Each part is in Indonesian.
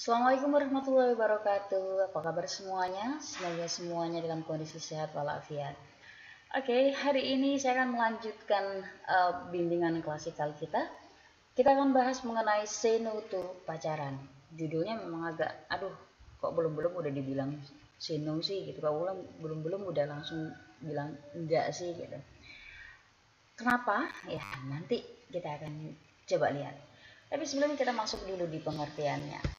Assalamualaikum warahmatullahi wabarakatuh. Apa kabar semuanya? Semoga semuanya dalam kondisi sehat walafiat. Oke, hari ini saya akan melanjutkan bimbingan klasikal kita. Kita akan bahas mengenai say no to pacaran. Judulnya memang agak, kok belum-belum udah dibilang say no sih gitu. Kalau belum-belum udah langsung bilang enggak sih gitu. Kenapa? Ya, nanti kita akan coba lihat. Tapi sebelumnya kita masuk dulu di pengertiannya.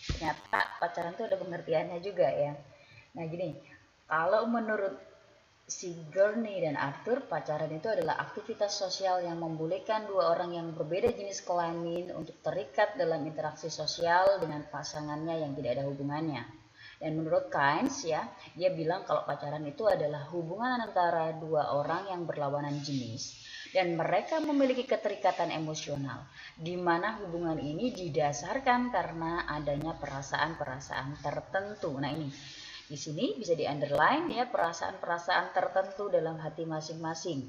Ternyata pacaran tuh ada pengertiannya juga ya. Nah gini, kalau menurut si Gurney dan Arthur, pacaran itu adalah aktivitas sosial yang membolehkan dua orang yang berbeda jenis kelamin untuk terikat dalam interaksi sosial dengan pasangannya yang tidak ada hubungannya. Dan menurut Keynes ya, dia bilang kalau pacaran itu adalah hubungan antara dua orang yang berlawanan jenis dan mereka memiliki keterikatan emosional, di mana hubungan ini didasarkan karena adanya perasaan-perasaan tertentu. Nah ini, di sini bisa di-underline ya, perasaan-perasaan tertentu dalam hati masing-masing.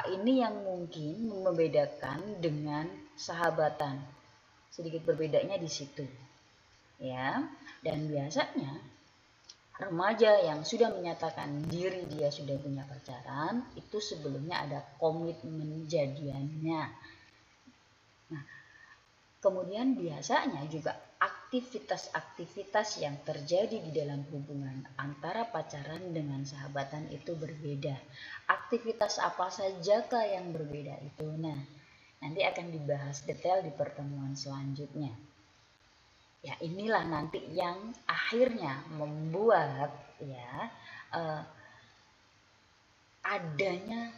Ini yang mungkin membedakan dengan sahabatan. Sedikit berbedanya di situ. Ya, dan biasanya remaja yang sudah menyatakan diri dia sudah punya pacaran itu sebelumnya ada komitmen jadiannya. Nah, kemudian biasanya juga aktivitas-aktivitas yang terjadi di dalam hubungan antara pacaran dengan sahabatan itu berbeda. Aktivitas apa sajakah yang berbeda itu? Nah, nanti akan dibahas detail di pertemuan selanjutnya. Ya, inilah nanti yang akhirnya membuat ya adanya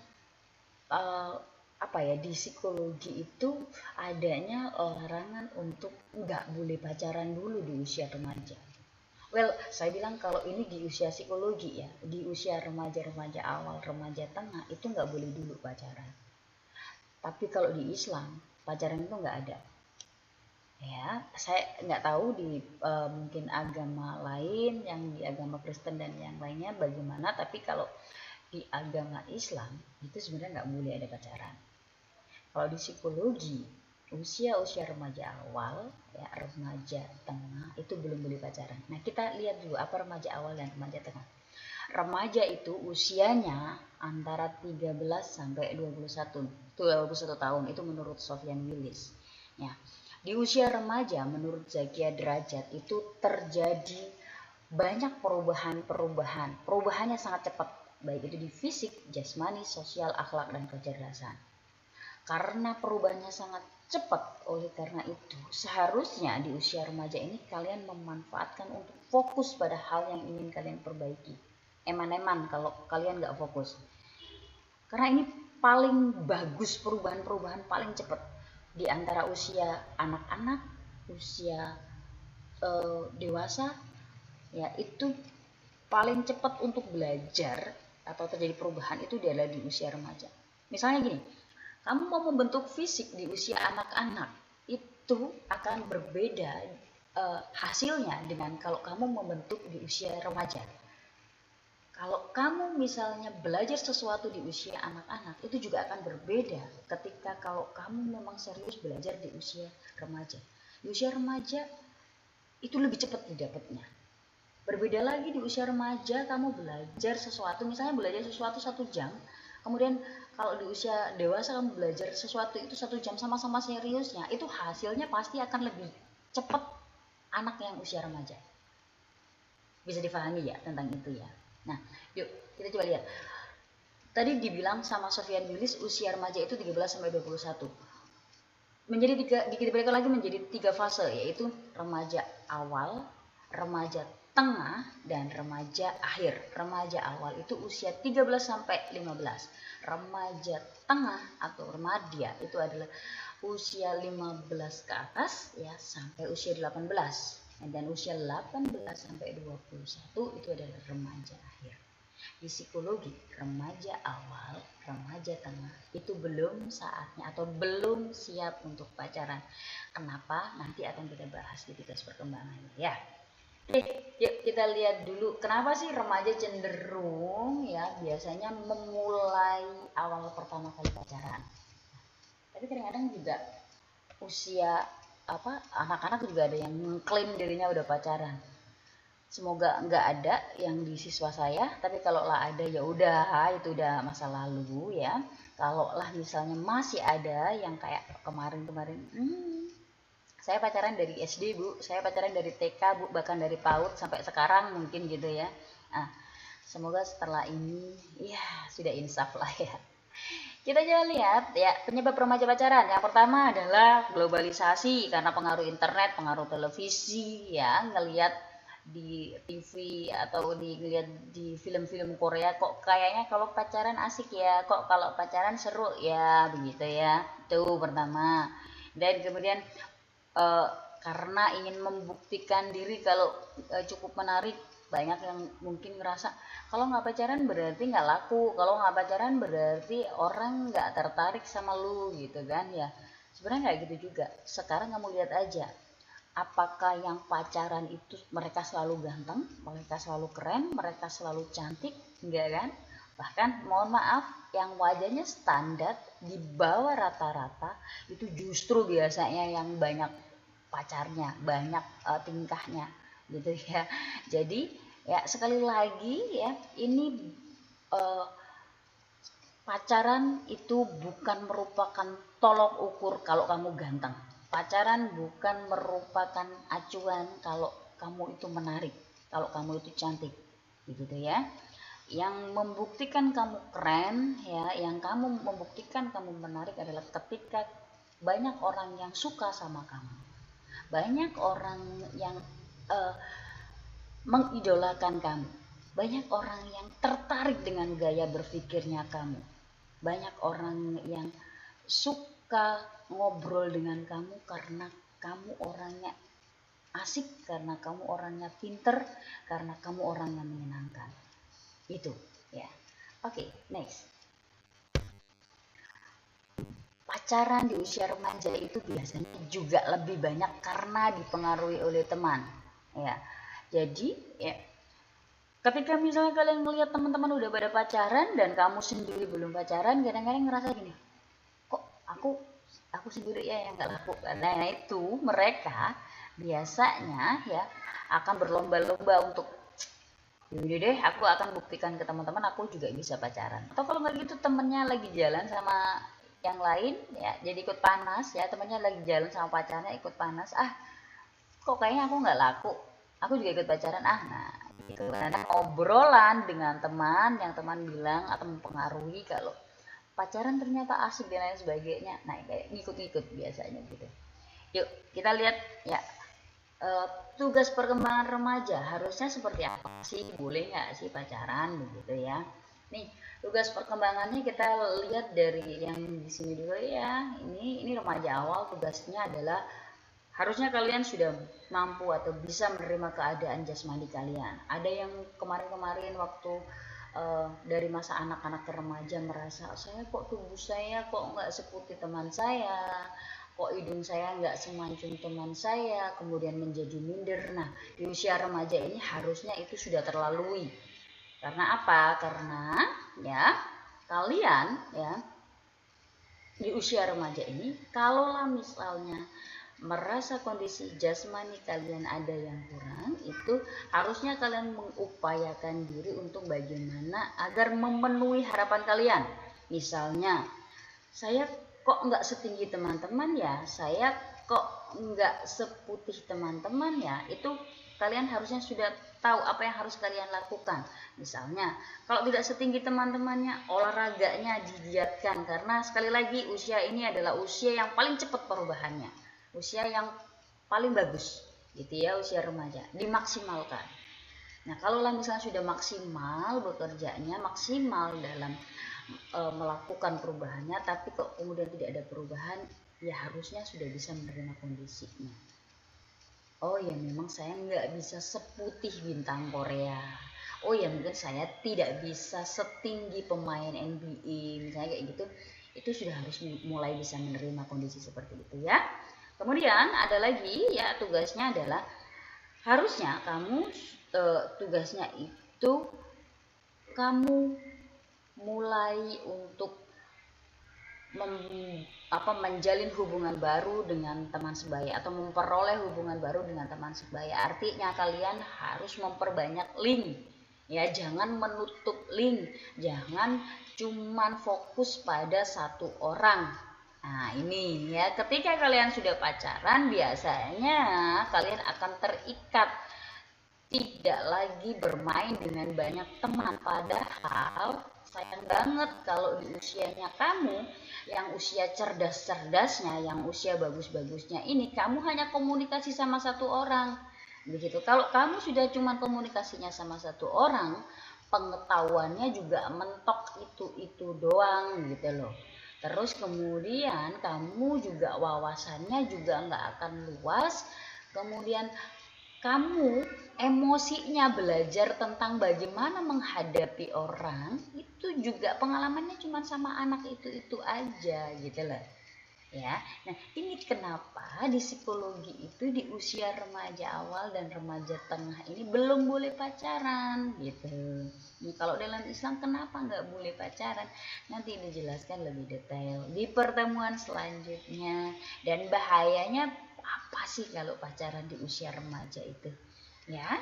di psikologi itu adanya larangan untuk nggak boleh pacaran dulu di usia remaja. Well, saya bilang kalau ini di usia psikologi ya, di usia remaja-remaja awal, remaja tengah itu nggak boleh dulu pacaran. Tapi kalau di Islam pacaran itu nggak ada. Ya, saya nggak tahu di mungkin agama lain, yang di agama Kristen dan yang lainnya bagaimana, tapi kalau di agama Islam itu sebenarnya nggak boleh ada pacaran. Kalau di psikologi, usia-usia remaja awal, ya remaja tengah itu belum boleh pacaran. Nah kita lihat dulu apa remaja awal dan remaja tengah. Remaja itu usianya antara 13 sampai 21 tahun, itu menurut Sofyan Willis. Ya, di usia remaja menurut Zakia Derajat itu terjadi banyak perubahan. Perubahannya sangat cepat, baik itu di fisik, jasmani, sosial, akhlak, dan kecerdasan. Karena perubahannya sangat cepat, oleh karena itu seharusnya di usia remaja ini kalian memanfaatkan untuk fokus pada hal yang ingin kalian perbaiki. Eman-eman kalau kalian nggak fokus. Karena ini paling bagus, perubahan-perubahan paling cepat di antara usia anak-anak, usia dewasa, ya itu paling cepat untuk belajar atau terjadi perubahan itu adalah di usia remaja. Misalnya gini, kamu mau membentuk fisik di usia anak-anak itu akan berbeda hasilnya dengan kalau kamu membentuk di usia remaja. Kalau kamu misalnya belajar sesuatu di usia anak-anak itu juga akan berbeda ketika kalau kamu memang serius belajar di usia remaja. Di usia remaja itu lebih cepat didapatnya. Berbeda lagi di usia remaja, kamu belajar sesuatu, misalnya belajar sesuatu 1 jam, kemudian kalau di usia dewasa kamu belajar sesuatu itu 1 jam sama-sama seriusnya, itu hasilnya pasti akan lebih cepat anak yang usia remaja. Bisa difahami ya tentang itu ya. Nah, yuk kita coba lihat. Tadi dibilang sama Sofyan Willis usia remaja itu 13 sampai 21. Diberikan lagi menjadi 3 fase, yaitu remaja awal, remaja tengah, dan remaja akhir. Remaja awal itu usia 13 sampai 15. Remaja tengah atau remaja itu adalah usia 15 ke atas ya sampai usia 18. Dan usia 18 sampai 21 itu adalah remaja akhir. Di psikologi, remaja awal, remaja tengah itu belum saatnya atau belum siap untuk pacaran. Kenapa? Nanti akan kita bahas di tes perkembangannya ya. Yuk kita lihat dulu kenapa sih remaja cenderung ya biasanya memulai awal pertama kali pacaran. Tapi kadang-kadang juga usia apa anak-anak juga ada yang mengklaim dirinya udah pacaran. Semoga nggak ada yang di siswa saya, tapi kalau lah ada ya udah itu udah masa lalu ya. Kalau lah misalnya masih ada yang kayak kemarin-kemarin, saya pacaran dari SD bu, saya pacaran dari TK bu, bahkan dari PAUD sampai sekarang mungkin gitu ya. Nah, semoga setelah ini ya sudah insaf lah ya. Kita aja lihat ya penyebab remaja pacaran. Yang pertama adalah globalisasi karena pengaruh internet, pengaruh televisi ya, ngelihat di TV atau ngelihat di film-film Korea kok kayaknya kalau pacaran asik ya, kok kalau pacaran seru ya, begitu ya. Itu pertama. Dan kemudian eh, karena ingin membuktikan diri kalau cukup menarik, banyak yang mungkin ngerasa kalau nggak pacaran berarti nggak laku, kalau nggak pacaran berarti orang nggak tertarik sama lu gitu kan ya. Sebenarnya nggak gitu juga. Sekarang kamu lihat aja, apakah yang pacaran itu mereka selalu ganteng, mereka selalu keren, mereka selalu cantik, enggak kan? Bahkan mohon maaf, yang wajahnya standar di bawah rata-rata itu justru biasanya yang banyak pacarnya, banyak tingkahnya gitu ya. Jadi ya sekali lagi ya, ini uh, pacaran itu bukan merupakan tolok ukur kalau kamu ganteng. Pacaran bukan merupakan acuan kalau kamu itu menarik, kalau kamu itu cantik, gitu ya. Yang membuktikan kamu keren, ya, yang kamu membuktikan kamu menarik adalah ketika banyak orang yang suka sama kamu, banyak orang yang uh, mengidolakan kamu, banyak orang yang tertarik dengan gaya berpikirnya kamu, banyak orang yang suka ngobrol dengan kamu karena kamu orangnya asik, karena kamu orangnya pinter, karena kamu orang yang menyenangkan. Itu ya. Oke, next. Pacaran di usia remaja itu biasanya juga lebih banyak karena dipengaruhi oleh teman. Ya. Jadi, ya, ketika misalnya kalian melihat teman-teman udah pada pacaran dan kamu sendiri belum pacaran, kadang-kadang ngerasa gini, kok aku sendiri ya yang nggak laku. Nah itu mereka biasanya ya akan berlomba-lomba untuk yaudah deh aku akan buktikan ke teman-teman aku juga bisa pacaran. Atau kalau nggak gitu temennya lagi jalan sama yang lain ya jadi ikut panas ya, temennya lagi jalan sama pacarnya ikut panas, ah kok kayaknya aku nggak laku, aku juga ikut pacaran, ah nah itu karena obrolan dengan teman yang teman bilang atau mempengaruhi kalau pacaran ternyata asik dan lain sebagainya, nah kayak ngikut-ngikut biasanya gitu. Yuk kita lihat ya, tugas perkembangan remaja harusnya seperti apa sih, boleh nggak sih pacaran begitu ya. Nih tugas perkembangannya kita lihat dari yang di sini dulu ya. Ini remaja awal, tugasnya adalah harusnya kalian sudah mampu atau bisa menerima keadaan jasmani kalian. Ada yang kemarin-kemarin waktu dari masa anak-anak ke remaja merasa saya kok tubuh saya kok nggak seputih teman saya, kok hidung saya nggak semancung teman saya, kemudian menjadi minder. Nah di usia remaja ini harusnya itu sudah terlalui. Karena apa? Karena ya kalian ya di usia remaja ini kalaulah misalnya merasa kondisi jasmani kalian ada yang kurang, itu harusnya kalian mengupayakan diri untuk bagaimana agar memenuhi harapan kalian. Misalnya, saya kok nggak setinggi teman-teman ya, saya kok nggak seputih teman-teman ya, itu kalian harusnya sudah tahu apa yang harus kalian lakukan. Misalnya, kalau tidak setinggi teman-temannya, olahraganya digiatkan karena sekali lagi usia ini adalah usia yang paling cepat perubahannya, usia yang paling bagus gitu ya, usia remaja dimaksimalkan. Nah kalau misalnya sudah maksimal bekerjanya, maksimal dalam melakukan perubahannya, tapi kok kemudian tidak ada perubahan, ya harusnya sudah bisa menerima kondisinya. Oh ya memang saya nggak bisa seputih bintang Korea. Oh ya mungkin saya tidak bisa setinggi pemain NBA misalnya kayak gitu. Itu sudah harus mulai bisa menerima kondisi seperti itu ya. Kemudian ada lagi ya, tugasnya adalah harusnya kamu tugasnya itu kamu mulai untuk menjalin hubungan baru dengan teman sebaya atau memperoleh hubungan baru dengan teman sebaya. Artinya kalian harus memperbanyak link ya, jangan menutup link, jangan cuman fokus pada satu orang. Nah ini ya, ketika kalian sudah pacaran biasanya kalian akan terikat, tidak lagi bermain dengan banyak teman. Padahal sayang banget kalau di usianya kamu, yang usia cerdas-cerdasnya, yang usia bagus-bagusnya ini, kamu hanya komunikasi sama satu orang. Begitu. Kalau kamu sudah cuma komunikasinya sama satu orang, pengetahuannya juga mentok itu doang gitu loh. Terus kemudian kamu juga wawasannya juga nggak akan luas. Kemudian kamu emosinya belajar tentang bagaimana menghadapi orang itu juga pengalamannya cuma sama anak itu aja gitu loh ya. Nah ini kenapa di psikologi itu di usia remaja awal dan remaja tengah ini belum boleh pacaran gitu. Nah, kalau dalam Islam kenapa nggak boleh pacaran, nanti dijelaskan lebih detail di pertemuan selanjutnya. Dan bahayanya apa sih kalau pacaran di usia remaja itu ya.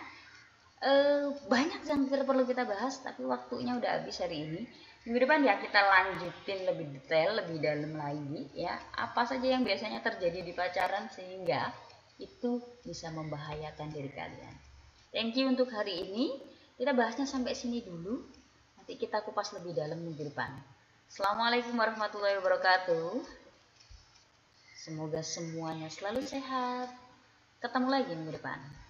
Banyak yang perlu kita bahas tapi waktunya udah habis hari ini. Minggu depan ya kita lanjutin lebih detail, lebih dalam lagi ya, apa saja yang biasanya terjadi di pacaran sehingga itu bisa membahayakan diri kalian. Thank you untuk hari ini, kita bahasnya sampai sini dulu, nanti kita kupas lebih dalam minggu depan. Assalamualaikum warahmatullahi wabarakatuh. Semoga semuanya selalu sehat. Ketemu lagi minggu depan.